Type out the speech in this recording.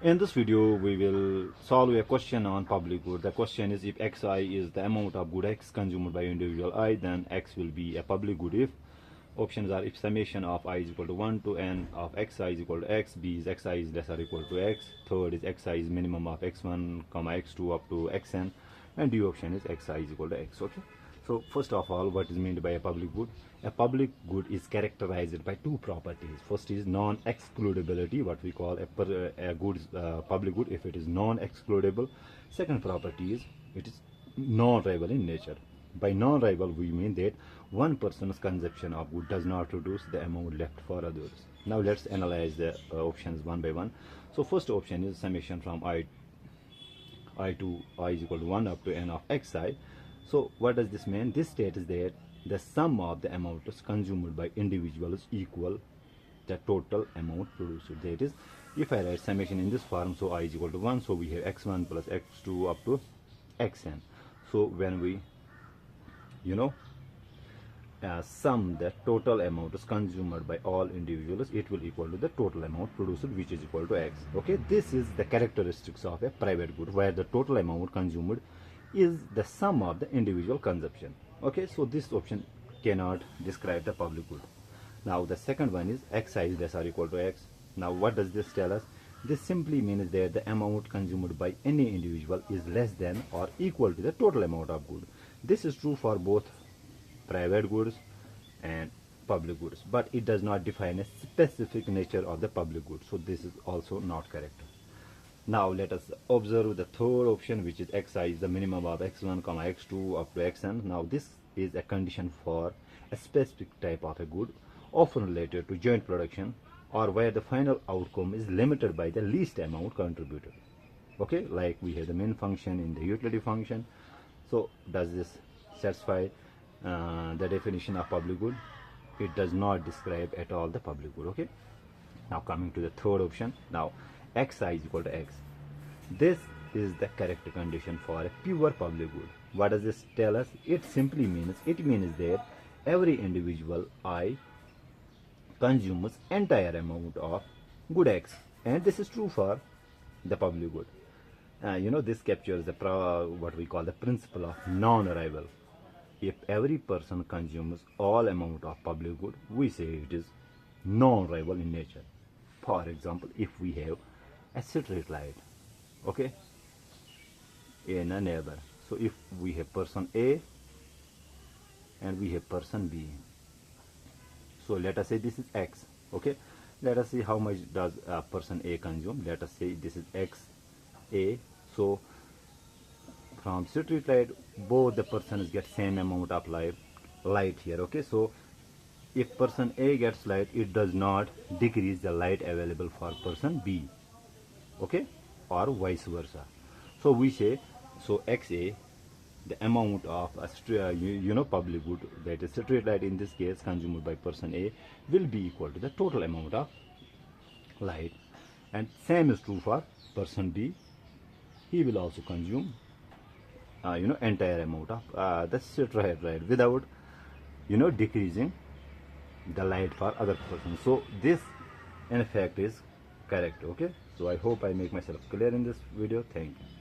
In this video, we will solve a question on public good. The question is, if xi is the amount of good x consumed by individual I, then x will be a public good if options are if summation of I is equal to 1 to n of xi is equal to x, b is xi is less or equal to x, third is xi is minimum of x1 comma x2 up to xn, and d option is xi is equal to x. Okay, so first of all, what is meant by a public good? A public good is characterized by two properties. First is non-excludability, what we call a good public good if it is non-excludable. Second property is it is non-rival in nature. By non-rival, we mean that one person's consumption of good does not reduce the amount left for others. Now let's analyze the options one by one. So first option is summation from I to I is equal to 1 up to n of xi. So what does this mean? This states that the sum of the amounts consumed by individuals equal the total amount produced. That is, if I write summation in this form, so I is equal to 1, so we have x1 plus x2 up to xn. So when we sum the total amount is consumed by all individuals, it will equal to the total amount produced, which is equal to x. Okay, this is the characteristics of a private good, where the total amount consumed is the sum of the individual consumption. Okay, so this option cannot describe the public good. Now the second one is xi is less or equal to x. Now what does this tell us? This simply means that the amount consumed by any individual is less than or equal to the total amount of good. This is true for both private goods and public goods, but it does not define a specific nature of the public good. So this is also not correct. Now let us observe the third option, which is xi is the minimum of x1 comma x2 up to xn. Now this is a condition for a specific type of a good, often related to joint production, or where the final outcome is limited by the least amount contributed. Okay, like we have the min function in the utility function. So does this satisfy the definition of public good? It does not describe at all the public good. Okay, now coming to the third option. Now xi is equal to x. This is the correct condition for a pure public good. What does this tell us? It simply means that every individual I consumes entire amount of good x, and this is true for the public good. This captures the what we call the principle of non-arrival. If every person consumes all amount of public good, we say it is non-rival in nature. For example, if we have a street light, okay, in a neighbor, so if we have person A and we have person B, so let us say this is x. Okay, let us see how much does person A consume. Let us say this is x A. So from street light, both the persons get same amount of light here. Okay, so if person A gets light, it does not decrease the light available for person B. Okay, or vice versa. So we say, so xa, the amount of a public good, that is street light in this case consumed by person A, will be equal to the total amount of light, and same is true for person B. He will also consume entire amount of the street light without decreasing the light for other persons. So this in fact is correct. Okay, so I hope I make myself clear in this video. Thank you.